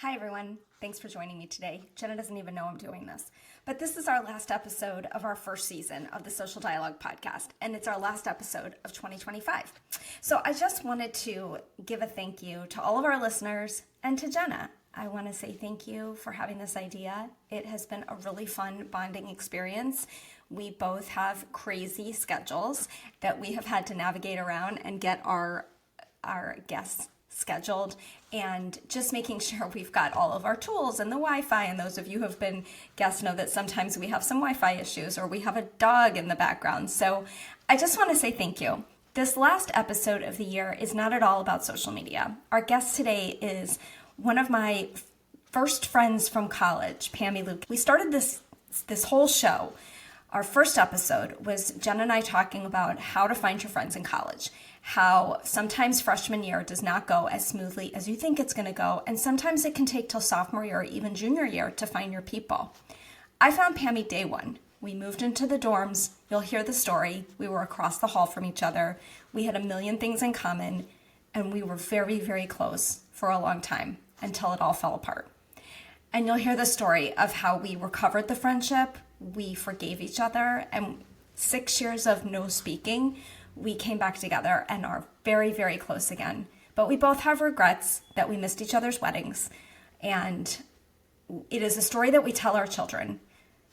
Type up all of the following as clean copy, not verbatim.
Hi, everyone. Thanks for joining me today. Jenna doesn't even know I'm doing this. But this is our last episode of our first season of the Social Dialogue podcast, and it's our last episode of 2025. So I just wanted to give a thank you to all of our listeners and to Jenna. I want to say thank you for having this idea. It has been a really fun bonding experience. We both have crazy schedules that we have had to navigate around and get our guests scheduled, and just making sure we've got all of our tools and the Wi-Fi. And those of you who have been guests know that sometimes we have some Wi-Fi issues or we have a dog in the background. So I just want to say thank you. This last episode of the year is not at all about social media. Our guest today is one of my first friends from college, Pam Lookatch. We started this whole show. Our first episode was Jenna and I talking about how to find your friends in college, how sometimes freshman year does not go as smoothly as you think it's going to go, and sometimes it can take till sophomore year or even junior year to find your people. I found Pami day one. We moved into the dorms. You'll hear the story. We were across the hall from each other. We had a million things in common, and we were very, very close for a long time until it all fell apart. And you'll hear the story of how we recovered the friendship, we forgave each other, and 6 years of no speaking, we came back together and are very, very close again. But we both have regrets that we missed each other's weddings. And it is a story that we tell our children,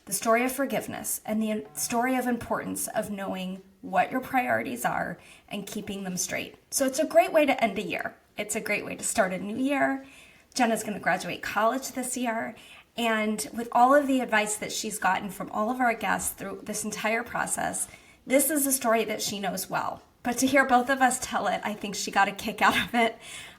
the story of forgiveness and the story of importance of knowing what your priorities are and keeping them straight. So it's a great way to end a year. It's a great way to start a new year. Jenna's going to graduate college this year. And with all of the advice that she's gotten from all of our guests through this entire process, this is a story that she knows well. But to hear both of us tell it, I think she got a kick out of it.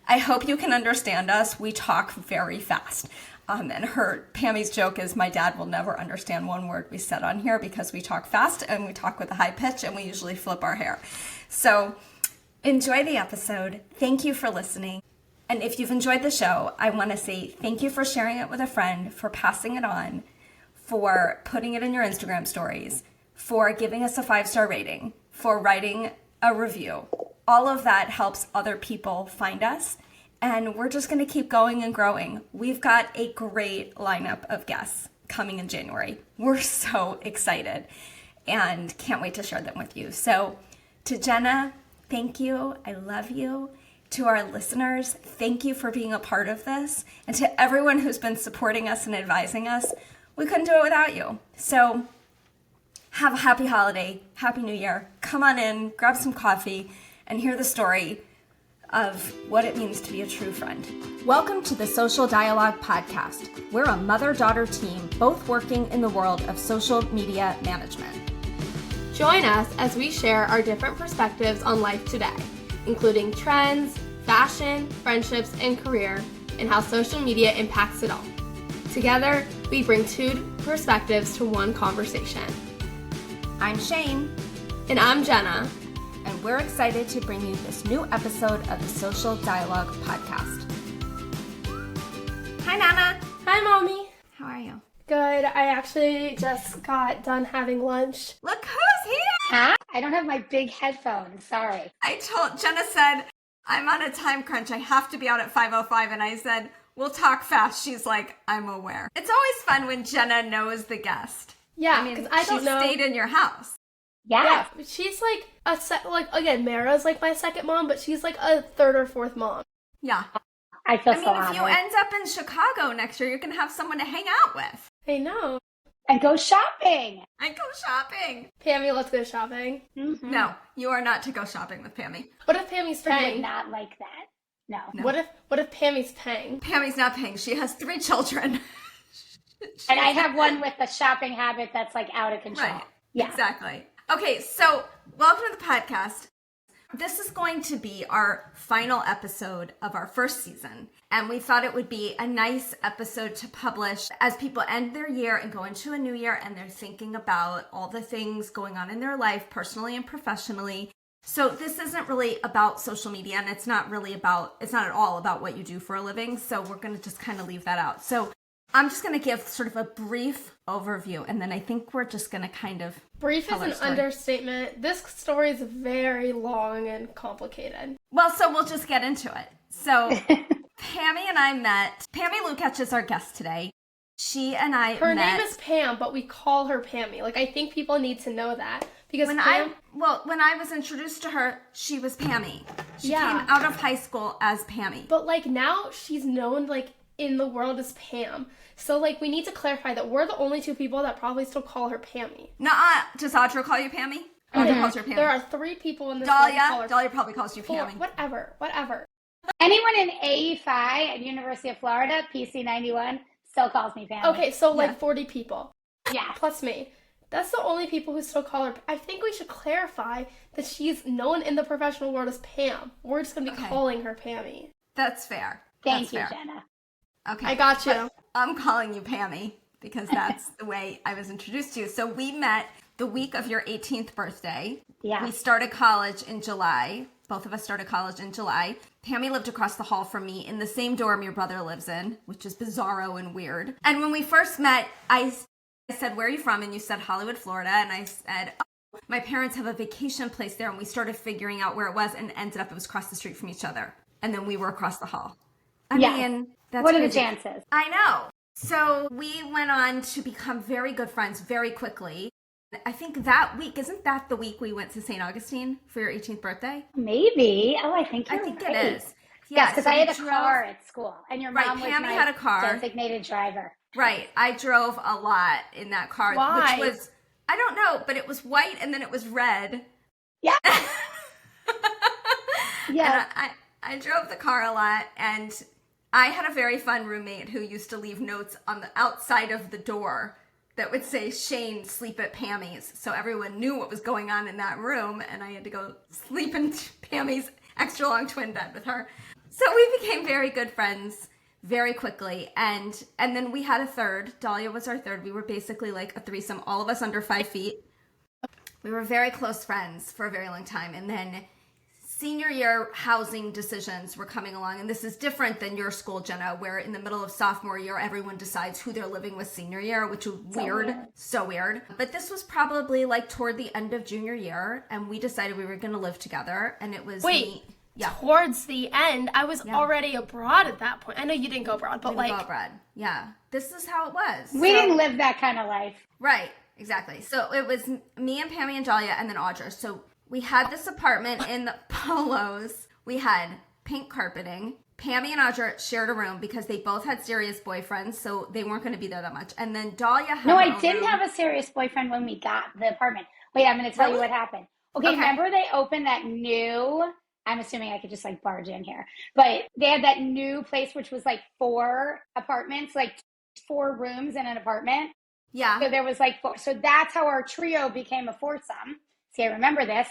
I hope you can understand us. We talk very fast. And Pami's joke is my dad will never understand one word we said on here because we talk fast and we talk with a high pitch and we usually flip our hair. So enjoy the episode. Thank you for listening. And if you've enjoyed the show, I want to say thank you for sharing it with a friend, for passing it on, for putting it in your Instagram stories, for giving us a 5-star rating, for writing a review. All of that helps other people find us, and we're just going to keep going and growing. We've got a great lineup of guests coming in January. We're so excited and can't wait to share them with you. So to Jenna, thank you. I love you. To our listeners, thank you for being a part of this. And to everyone who's been supporting us and advising us, we couldn't do it without you. So have a happy holiday, happy new year. Come on in, grab some coffee, and hear the story of what it means to be a true friend. Welcome to the Social Dialogue podcast. We're a mother-daughter team, both working in the world of social media management. Join us as we share our different perspectives on life today, including trends, fashion, friendships, and career, and how social media impacts it all. Together, we bring two perspectives to one conversation. I'm Shane. And I'm Jenna. And we're excited to bring you this new episode of the Social Dialogue podcast. Hi, Nana. Hi, Mommy. How are you? Good. I actually just got done having lunch. Look who's here! Huh? I don't have my big headphones. Sorry. Jenna said, I'm on a time crunch. I have to be out at 5:05. And I said, we'll talk fast. She's like, I'm aware. It's always fun when Jenna knows the guest. Yeah, because I don't know. She stayed in your house. Yeah. She's like again, Mara's like my second mom, but she's like a third or fourth mom. Yeah. I feel so if you end up in Chicago next year, you're going to have someone to hang out with. I know. And go shopping. Pami, let's go shopping. Mm-hmm. No, you are not to go shopping with Pami. What if Pami's paying? Not like that. No. What if Pami's paying? Pami's not paying. She has 3 children. And I have one with a shopping habit that's like out of control. Right. Yeah. Exactly. Okay, so welcome to the podcast. This is going to be our final episode of our first season, and we thought it would be a nice episode to publish as people end their year and go into a new year, and they're thinking about all the things going on in their life, personally and professionally. So this isn't really about social media, and it's not at all about what you do for a living, so we're going to just kind of leave that out. So I'm just going to give sort of a brief overview, and then I think we're just going to kind of brief is an understatement. This story is very long and complicated. Well, so we'll just get into it. So Pami and I met. Pam Lookatch is our guest today. She and I Her met. name is Pam, but we call her Pami. Like, I think people need to know that. Because When I was introduced to her, she was Pami. She came out of high school as Pami. But, like, now she's known, like, in the world as Pam. So, like, we need to clarify that we're the only two people that probably still call her Pami. Nuh-uh. Does Audra call you Pami? Audra calls her Pami. There are 3 people in this world who call her Dahlia probably calls you 4. Pami. Whatever. Anyone in AE5 at University of Florida, PC91, still calls me Pam. Okay, so, like, 40 people. Yeah. Plus me. That's the only people who still call her. I think we should clarify that she's known in the professional world as Pam. We're just going to be calling her Pami. That's fair. Thank you, Jenna. Okay. I got you. But I'm calling you Pami because that's the way I was introduced to you. So we met the week of your 18th birthday. Yeah. We started college in July. Both of us started college in July. Pami lived across the hall from me in the same dorm your brother lives in, which is bizarro and weird. And when we first met, I said, where are you from? And you said Hollywood, Florida. And I said, oh, my parents have a vacation place there. And we started figuring out where it was and ended up it was across the street from each other. And then we were across the hall. I mean, that's what are the crazy. chances? I know. So we went on to become very good friends very quickly. I think that week, isn't that the week we went to St. Augustine for your 18th birthday? Maybe. Oh, I think you're right. It is. Yes, because so I had we a car at school, and your mom was Pammy my had a car. designated driver. Right. I drove a lot in that car. Why? Which was, I don't know, but it was white and then it was red. Yeah. Yeah. And I drove the car a lot, and I had a very fun roommate who used to leave notes on the outside of the door that would say, Shane, sleep at Pami's. So everyone knew what was going on in that room, and I had to go sleep in Pami's extra long twin bed with her. So we became very good friends very quickly. And then we had a third. Dahlia was our third. We were basically like a threesome, all of us under 5 feet. We were very close friends for a very long time. And then senior year housing decisions were coming along. And this is different than your school, Jenna, where in the middle of sophomore year, everyone decides who they're living with senior year, which is weird. So weird. But this was probably like toward the end of junior year. And we decided we were going to live together. And it was me. Yeah. Towards the end, I was already abroad at that point. I know you didn't go abroad, but Go abroad. Yeah. This is how it was. We didn't live that kind of life. Right. Exactly. So it was me and Pami and Dahlia and then Audra. So we had this apartment in the Polos. We had pink carpeting. Pami and Audra shared a room because they both had serious boyfriends, so they weren't going to be there that much. And then Dahlia had I didn't have a serious boyfriend when we got the apartment. Wait, I'm going to tell you what happened. Okay, remember they opened that new, I'm assuming I could just like barge in here, but they had that new place which was like 4 apartments, like 4 rooms in an apartment. Yeah. So there was like 4. So that's how our trio became a foursome. See, I remember this.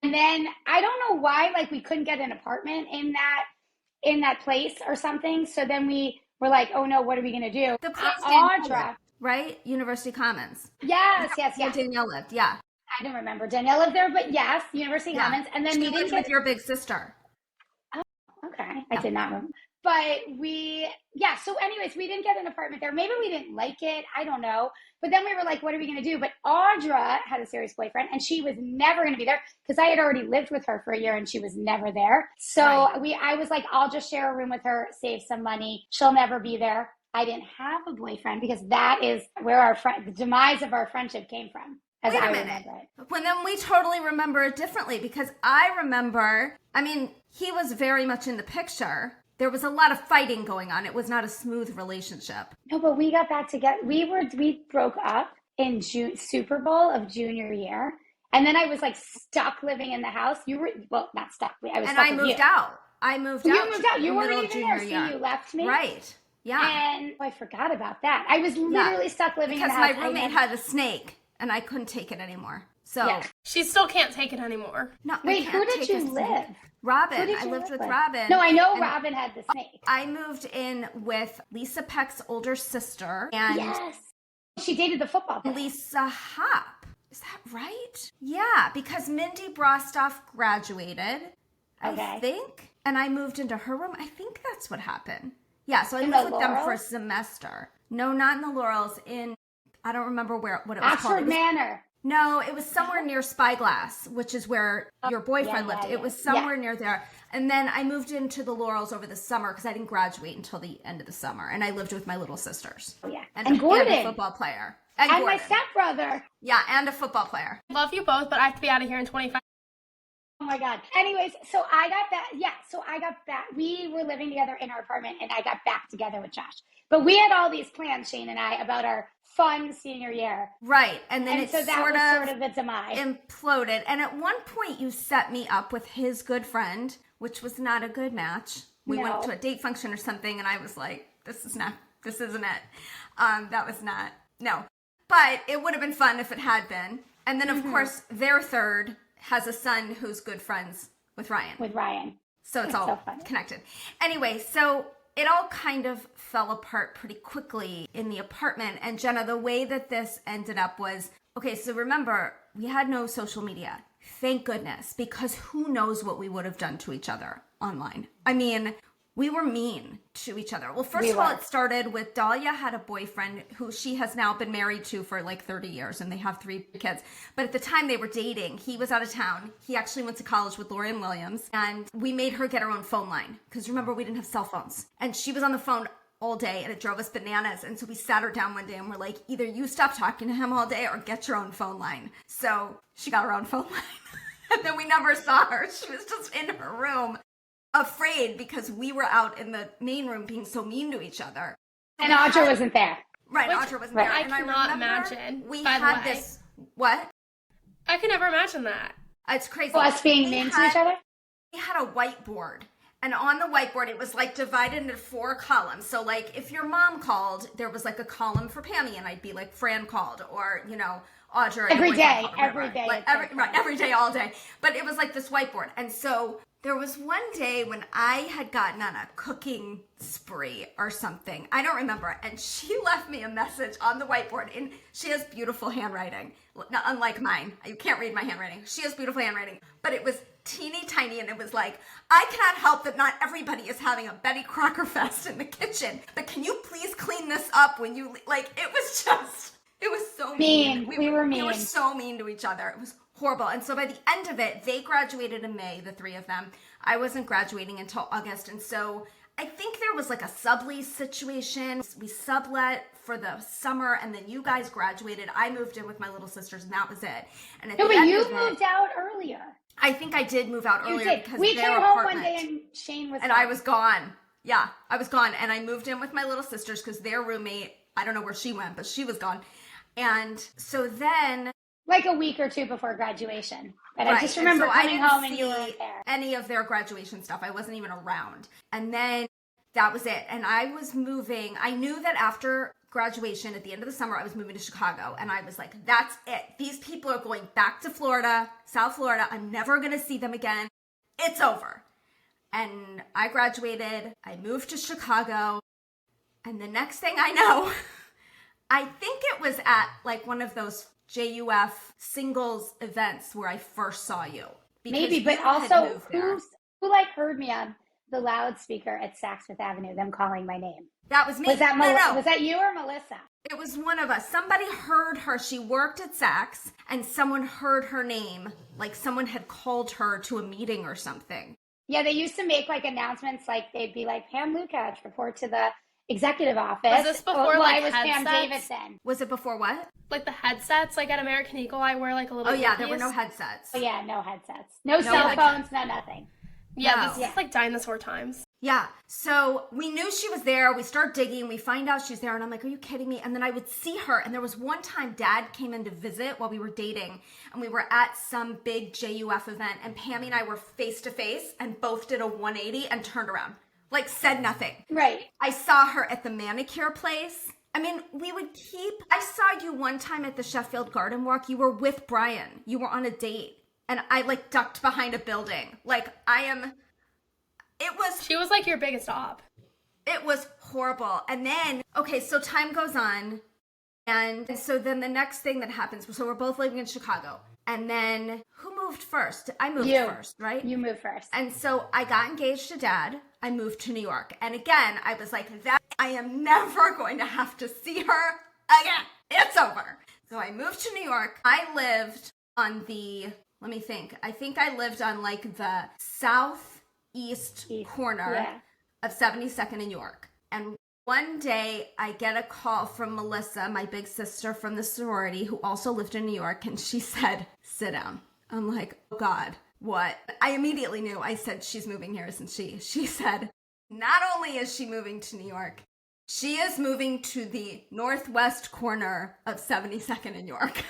And then I don't know why, like we couldn't get an apartment in that place or something. So then we were like, oh no, what are we going to do? The place Audra. Right? University Commons. Yes. Where Danielle lived, yeah. I don't remember. Danielle lived there, but yes, University Commons. And then she we lived with your big sister. Oh, okay. I did not remember. But so anyways, we didn't get an apartment there. Maybe we didn't like it. I don't know. But then we were like, what are we going to do? But Audra had a serious boyfriend and she was never going to be there because I had already lived with her for a year and she was never there. So I was like, I'll just share a room with her, save some money. She'll never be there. I didn't have a boyfriend because that is where the demise of our friendship came from. As I remember it. Well, then we totally remember it differently because I remember, he was very much in the picture. There was a lot of fighting going on. It was not a smooth relationship. No, but we got back together. We broke up in Super Bowl of junior year. And then I was like stuck living in the house. You were, not stuck. I was stuck I moved out. I moved out. You moved out. You weren't even there. See, you left me. Right. Yeah. And I forgot about that. I was literally stuck living in the house. Because my roommate had a snake and I couldn't take it anymore. So she still can't take it anymore. No, wait, who did you live? Robin. I lived with Robin. No, I know Robin had the snake. I moved in with Lisa Peck's older sister. And yes. She dated the football player. Lisa Hop. Is that right? Yeah, because Mindy Brostoff graduated, I think. And I moved into her room. I think that's what happened. Yeah, so I lived with them for a semester. No, not in the Laurels. I don't remember what it was called. Oxford Manor. No, it was somewhere near Spyglass, which is where your boyfriend lived. It was somewhere near there. And then I moved into the Laurels over the summer because I didn't graduate until the end of the summer. And I lived with my little sisters. Oh, yeah. And Gordon. And a football player. And my stepbrother. Yeah, and a football player. Love you both, but I have to be out of here in 25. Oh my God. Anyways, so I got back. Yeah, so I got back. We were living together in our apartment, and I got back together with Josh. But we had all these plans, Shane and I, about our fun senior year. Right. And then so that was sort of the demise. Imploded. And at one point, you set me up with his good friend, which was not a good match. We went to a date function or something, and I was like, this isn't it. That was not, no. But it would have been fun if it had been. And then, of course, their third has a son who's good friends with Ryan. So it's all so connected. Anyway, so it all kind of fell apart pretty quickly in the apartment. And Jenna, the way that this ended up was, okay, so remember, we had no social media. Thank goodness, because who knows what we would have done to each other online. I mean, we were mean to each other. Well, first of all, it started with Dahlia had a boyfriend who she has now been married to for like 30 years, and they have 3 kids. But at the time they were dating, he was out of town. He actually went to college with Lorian Williams, and we made her get her own phone line. Because remember, we didn't have cell phones. And she was on the phone all day, and it drove us bananas. And so we sat her down one day, and we're like, either you stop talking to him all day or get your own phone line. So she got her own phone line. And then we never saw her. She was just in her room, afraid because we were out in the main room being so mean to each other. And Audra wasn't there. Right, Audra wasn't there. I cannot imagine. We had this, what? I can never imagine that. It's crazy. Us being mean to each other? We had a whiteboard. And on the whiteboard, it was like divided into 4 columns. So like if your mom called, there was like a column for Pami, and I'd be like, Fran called, or, you know, Audra. Every day. Like, every day, all day. But it was like this whiteboard. And so there was one day when I had gotten on a cooking spree or something. I don't remember. And she left me a message on the whiteboard. And she has beautiful handwriting. Not unlike mine. You can't read my handwriting. She has beautiful handwriting. But it was teeny tiny, and it was like, I cannot help that not everybody is having a Betty Crocker fest in the kitchen. But can you please clean this up when you, like, it was just, it was so mean. We were mean. We were so mean to each other. It was horrible. And so by the end of it, they graduated in May, the 3 of them. I wasn't graduating until August. And so I think there was like a sublease situation. We sublet for the summer, and then you guys graduated. I moved in with my little sisters, and that was it. And but you moved out earlier. I think I did move out earlier because we came home one day and Shane was gone. I was gone. Yeah, I was gone. And I moved in with my little sisters because their roommate, I don't know where she went, but she was gone. And so then, like a week or 2 before graduation. But right. I just remember coming home and you weren't there. Any of their graduation stuff. I wasn't even around. And then that was it. And I was moving. I knew that after graduation at the end of the summer, I was moving to Chicago. And I was like, that's it. These people are going back to Florida, South Florida. I'm never going to see them again. It's over. And I graduated. I moved to Chicago. And the next thing I know, I think it was at like one of those JUF singles events where I first saw you. Maybe, but also who like heard me on the loudspeaker at Saks Fifth Avenue, them calling my name? That was me. Was that no. Was that you or Melissa? It was one of us. Somebody heard her. She worked at Saks, and someone heard her name. Like someone had called her to a meeting or something. Yeah, they used to make like announcements, like they'd be like, Pam Lookatch, report to the executive office. Was this before I was Pam Davidson. Was it before what? Like the headsets, like at American Eagle, I wear like a little. Oh yeah, there were no headsets. Oh yeah, no headsets, no cell phones, no nothing. Yeah, this is like dinosaur times. Yeah, so we knew she was there. We start digging. We find out she's there, and I'm like, "Are you kidding me?" And then I would see her, and there was one time Dad came in to visit while we were dating, and we were at some big JUF event, and Pammy and I were face to face, and both did a 180 and turned around. Like, said nothing. Right. I saw her at the manicure place. I mean, I saw you one time at the Sheffield Garden Walk. You were with Brian. You were on a date. And I, like, ducked behind a building. Like, She was, like, your biggest op. It was horrible. And then, okay, so time goes on. And so then the next thing that happens, so we're both living in Chicago. And then, who moved first? I moved first, right? You moved first. And so I got engaged to Dad. I moved to New York. And again, I was like, I am never going to have to see her again. It's over. So I moved to New York. I lived on let me think. I think I lived on like the southeast corner of 72nd in York. And one day I get a call from Melissa, my big sister from the sorority, who also lived in New York. And she said, sit down. I'm like, oh God, what? I immediately knew. I said, she's moving here, isn't she? She said, not only is she moving to New York, she is moving to the northwest corner of 72nd in York.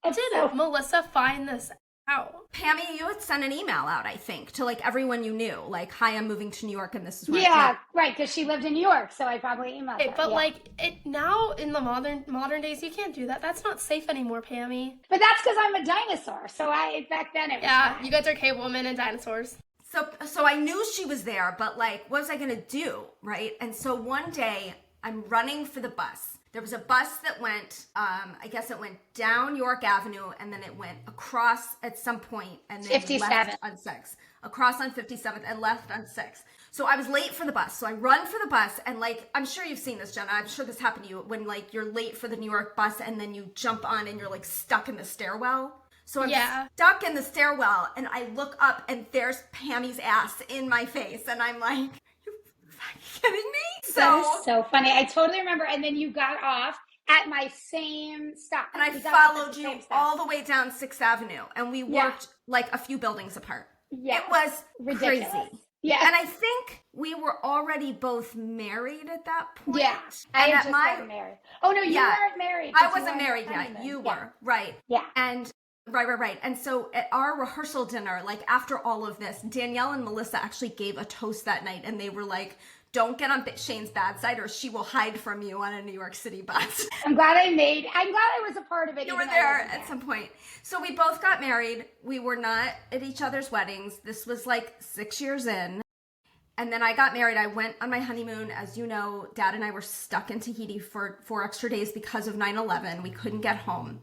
Did Melissa find this out? Pami, you had sent an email out, I think, to like everyone you knew. Like, hi, I'm moving to New York and this is where right, because she lived in New York, so I probably emailed her. But like, now in the modern days, you can't do that. That's not safe anymore, Pami. But that's because I'm a dinosaur, so back then it was fine. You guys are cavewomen and dinosaurs. So I knew she was there, but like, what was I going to do, right? And so one day, I'm running for the bus. There was a bus that went, I guess it went down York Avenue, and then it went across at some point, and then 57. left on 6th. Across on 57th and left on 6th. So I was late for the bus. So I run for the bus, and like, I'm sure you've seen this, Jenna. I'm sure this happened to you when like you're late for the New York bus, and then you jump on and you're like stuck in the stairwell. So I'm stuck in the stairwell, and I look up, and there's Pami's ass in my face, and I'm like, kidding me? That is so funny. I totally remember. And then you got off at my same stop. And I followed you all the way down 6th Avenue. And we worked like a few buildings apart. Yeah. It was ridiculous. Crazy. Yeah. And I think we were already both married at that point. Yeah. I had just gotten married. Oh, no, you weren't married. I wasn't married yet. You were. Right. Yeah. And Right. And so at our rehearsal dinner, like after all of this, Danielle and Melissa actually gave a toast that night, and they were like, don't get on Shane's bad side or she will hide from you on a New York City bus. I'm glad I was a part of it. You were there at some point. So we both got married. We were not at each other's weddings. This was like 6 years in. And then I got married. I went on my honeymoon. As you know, Dad and I were stuck in Tahiti for 4 extra days because of 9/11. We couldn't get home.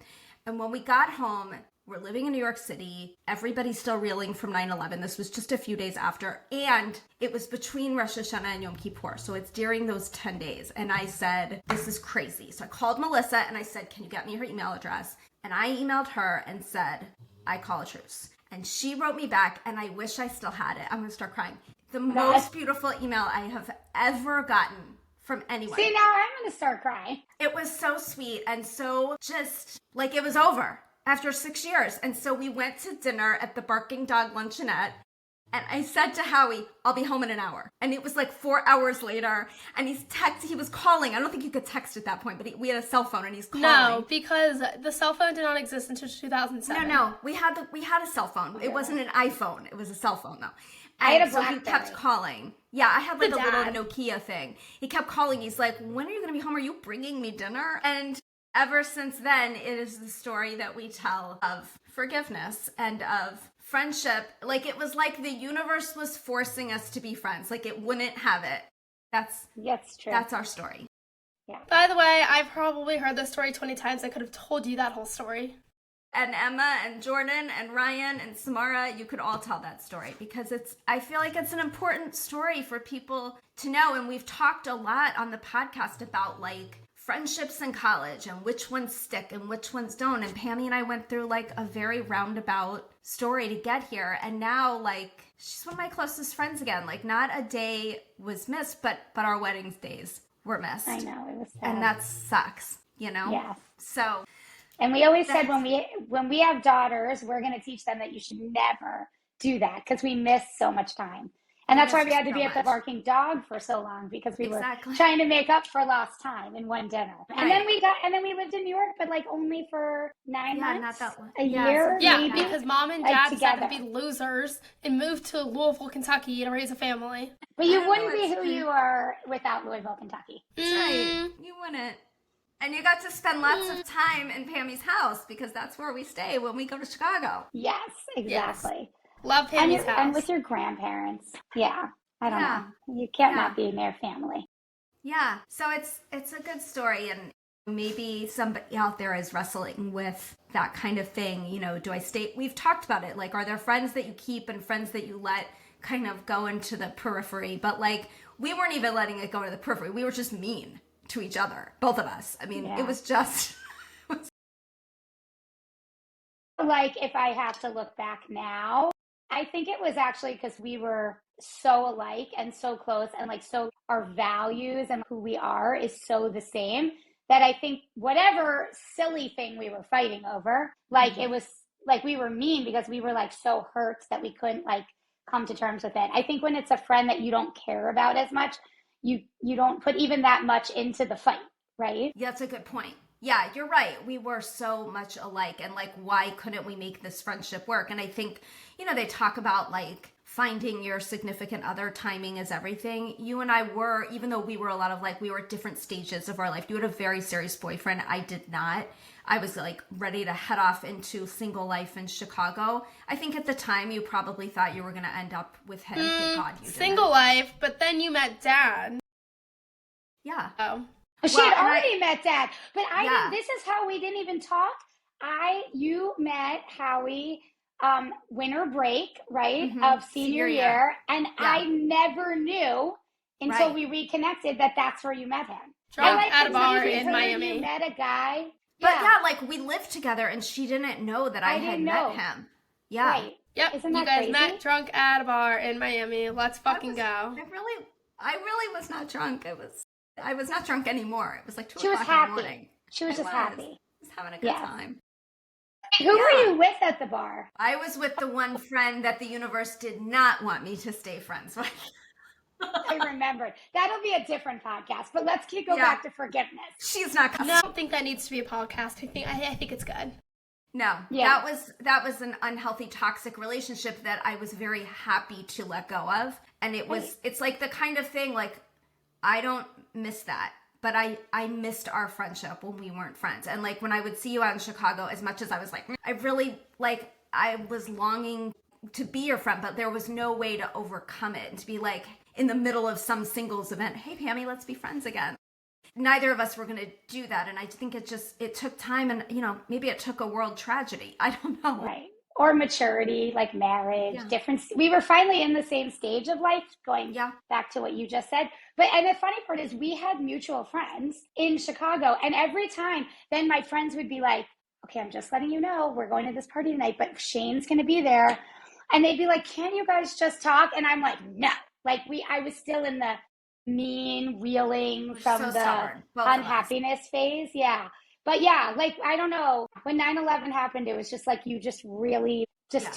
And when we got home, we're living in New York City. Everybody's still reeling from 9/11. This was just a few days after. And it was between Rosh Hashanah and Yom Kippur. So it's during those 10 days. And I said, this is crazy. So I called Melissa and I said, can you get me her email address? And I emailed her and said, I call a truce. And she wrote me back, and I wish I still had it. I'm going to start crying. The most beautiful email I have ever gotten from anyone. See, now I'm going to start crying. It was so sweet and so just like it was over. After 6 years. And so we went to dinner at the Barking Dog Luncheonette. And I said to Howie, I'll be home in an hour. And it was like 4 hours later. And he was calling. I don't think you could text at that point, but we had a cell phone and he's calling. No, because the cell phone did not exist until 2007. No. We had a cell phone. It wasn't an iPhone. It was a cell phone though. And I had a so BlackBerry. he kept calling. Yeah, I had like a little Nokia thing. He kept calling. He's like, when are you going to be home? Are you bringing me dinner? And ever since then, it is the story that we tell of forgiveness and of friendship. Like, it was like the universe was forcing us to be friends. Like, it wouldn't have it. That's true. That's our story. Yeah. By the way, I've probably heard this story 20 times. I could have told you that whole story. And Emma and Jordan and Ryan and Samara, you could all tell that story because I feel like it's an important story for people to know. And we've talked a lot on the podcast about like friendships in college and which ones stick and which ones don't. And Pami and I went through like a very roundabout story to get here. And now like she's one of my closest friends again. Like not a day was missed, but our wedding days were missed. I know, it was sad. And that sucks, you know? Yeah. So. And we always said when we have daughters, we're going to teach them that you should never do that because we miss so much time. And that's why we had to be at the Barking Dog for so long because we were trying to make up for lost time in one dinner. Right. And then we lived in New York, but like only for 9 months, not that long. A year. Yeah, maybe, because mom and dad decided to be losers and moved to Louisville, Kentucky to raise a family. But you wouldn't be who you are without Louisville, Kentucky. That's right. You wouldn't. And you got to spend lots of time in Pami's house because that's where we stay when we go to Chicago. Yes, exactly. Yes. Love Pami's house. And with your grandparents. Yeah. I don't know. You can't not be in their family. Yeah. So it's a good story, and maybe somebody out there is wrestling with that kind of thing. You know, do I stay? We've talked about it. Like, are there friends that you keep and friends that you let kind of go into the periphery? But like, we weren't even letting it go to the periphery. We were just mean to each other, both of us. I mean, it was just Like, if I have to look back now, I think it was actually because we were so alike and so close, and like, so our values and who we are is so the same, that I think whatever silly thing we were fighting over, like, it was like we were mean because we were like so hurt that we couldn't like come to terms with it. I think when it's a friend that you don't care about as much, you don't put even that much into the fight, right? Yeah, that's a good point. Yeah, you're right. We were so much alike, and like, why couldn't we make this friendship work? And I think, they talk about like finding your significant other, timing is everything. You and I were, even though we were a lot of like, we were at different stages of our life. You had a very serious boyfriend. I did not. I was like ready to head off into single life in Chicago. I think at the time you probably thought you were going to end up with him. Thank God you didn't. Single life, but then you met Dad. Yeah. Oh. She had already met Dad, but this is how we didn't even talk. You met Howie winter break, right, of senior year, and I never knew until we reconnected that that's where you met him. Drunk at a bar in Miami. You met a guy. But like, we lived together, and she didn't know that I had met him. Yeah. Right. Yep. Isn't that you guys crazy? met drunk at a bar in Miami. Let's fucking go. I really was not drunk. I was not drunk anymore. It was like 2 She was o'clock in the happy. morning. She was just happy. I was having a good time. Who were you with at the bar? I was with the one friend that the universe did not want me to stay friends with. I remembered. That'll be a different podcast, but let's go back to forgiveness. She's not coming. No, I don't think that needs to be a podcast. I think it's good. No, that was an unhealthy, toxic relationship that I was very happy to let go of. And it's like the kind of thing, like, I don't miss that, but I missed our friendship when we weren't friends. And like, when I would see you out in Chicago, as much as I was like, I really, like, I was longing to be your friend, but there was no way to overcome it and to be like in the middle of some singles event, hey, Pammy, let's be friends again. Neither of us were going to do that. And I think it took time, and, maybe it took a world tragedy. I don't know. Right. Or maturity, like marriage, different. We were finally in the same stage of life, going back to what you just said. And the funny part is, we had mutual friends in Chicago. And every time, then my friends would be like, okay, I'm just letting you know, we're going to this party tonight, but Shane's going to be there. And they'd be like, can you guys just talk? And I'm like, no. Like, I was still in the mean, reeling from the unhappiness phase. Yeah. But like, I don't know, when 9/11 happened, it was just like, you just really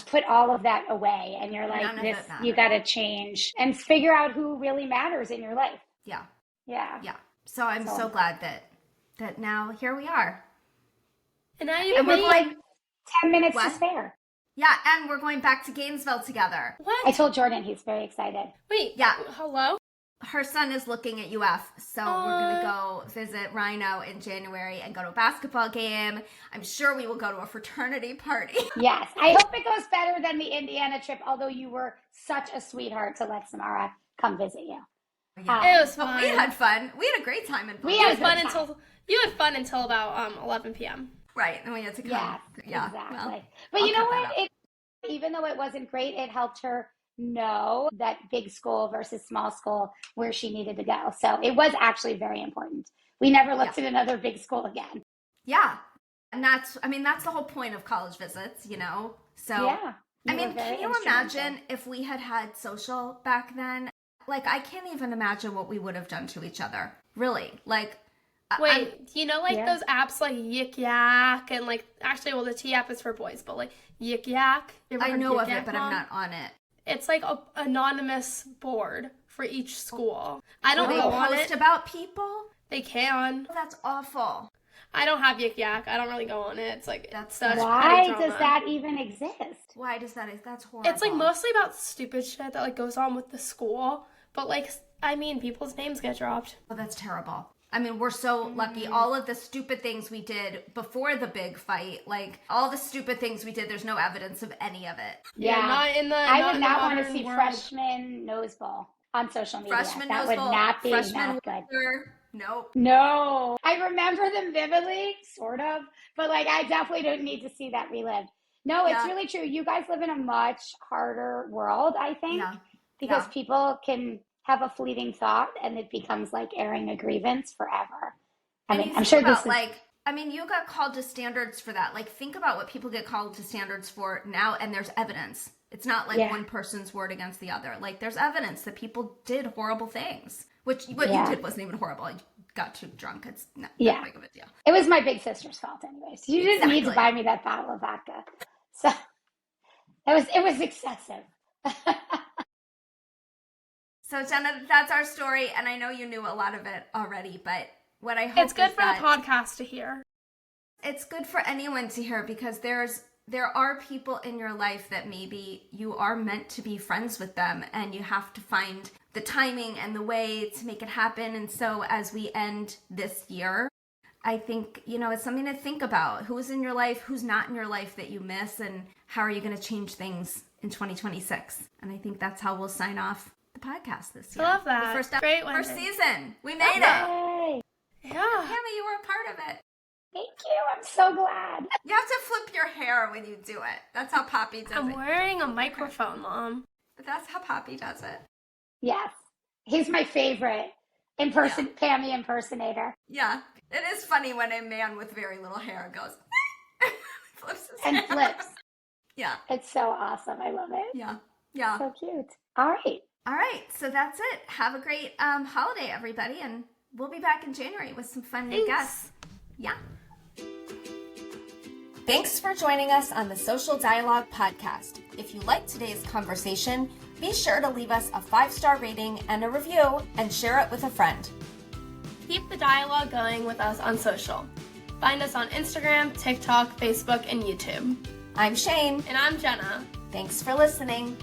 put all of that away. And you're like, you got to change and figure out who really matters in your life. Yeah. Yeah. Yeah. So I'm so glad that now here we are. And now you with like 10 minutes to spare. Yeah. And we're going back to Gainesville together. What? I told Jordan, he's very excited. Wait. Yeah. Hello? Her son is looking at UF, so we're going to go visit Rhino in January and go to a basketball game. I'm sure we will go to a fraternity party. Yes. I hope it goes better than the Indiana trip, although you were such a sweetheart to let Samara come visit you. It was fun. We had fun. We had a great time in Boston. You had fun until about 11 p.m. Right, and we had to come. Yeah, exactly. Well, but you know what? Even though it wasn't great, it helped her know that big school versus small school, where she needed to go. So it was actually very important. We never looked at another big school again. Yeah. And that's the whole point of college visits, So, can you imagine if we had social back then? Like, I can't even imagine what we would have done to each other. Really. Like, wait, those apps like Yik Yak and like, actually, well, the T app is for boys, but like Yik Yak. I know of it, but I'm not on it. It's like an anonymous board for each school. I don't go on it. They post about people? They can. Oh, that's awful. I don't have Yik Yak. I don't really go on it. It's like, that's such why does that even exist? Why does that? That's horrible. It's like mostly about stupid shit that like goes on with the school. But like, people's names get dropped. Oh, that's terrible. We're so lucky. All of the stupid things we did before the big fight, like all the stupid things we did, there's no evidence of any of it. Yeah, I would not want to see freshman nose bowl on social media. That would not be not good. Nope. No. I remember them vividly, sort of, but like, I definitely don't need to see that relived. No, it's really true. You guys live in a much harder world, I think, because people can have a fleeting thought and it becomes like airing a grievance forever. I'm sure this is like, I mean, you got called to standards for that. Like, think about what people get called to standards for now, and there's evidence. It's not like one person's word against the other. Like, there's evidence that people did horrible things. Which, what you did wasn't even horrible. You got too drunk. It's not that big of a deal. It was my big sister's fault anyways. You didn't need to buy me that bottle of vodka. So, it was excessive. So, Jenna, that's our story, and I know you knew a lot of it already, but what I hope it's good for the podcast to hear. It's good for anyone to hear, because there are people in your life that maybe you are meant to be friends with them, and you have to find the timing and the way to make it happen. And so as we end this year, I think, it's something to think about. Who's in your life, who's not in your life that you miss, and how are you going to change things in 2026? And I think that's how we'll sign off the podcast this year. I love that. The Great first season. We made it. Yay. Yeah. Pammy, you were a part of it. Thank you. I'm so glad. You have to flip your hair when you do it. That's how Poppy does it. I'm wearing a microphone, Mom. But that's how Poppy does it. Yes. He's my favorite Pammy impersonator. Yeah. It is funny when a man with very little hair goes, flips his and hair. flips. Yeah. It's so awesome. I love it. Yeah. Yeah. So cute. All right. All right. So that's it. Have a great holiday, everybody. And we'll be back in January with some fun new guests. Yeah. Thanks for joining us on the Social Dialogue Podcast. If you liked today's conversation, be sure to leave us a 5-star rating and a review, and share it with a friend. Keep the dialogue going with us on social. Find us on Instagram, TikTok, Facebook, and YouTube. I'm Shane. And I'm Jenna. Thanks for listening.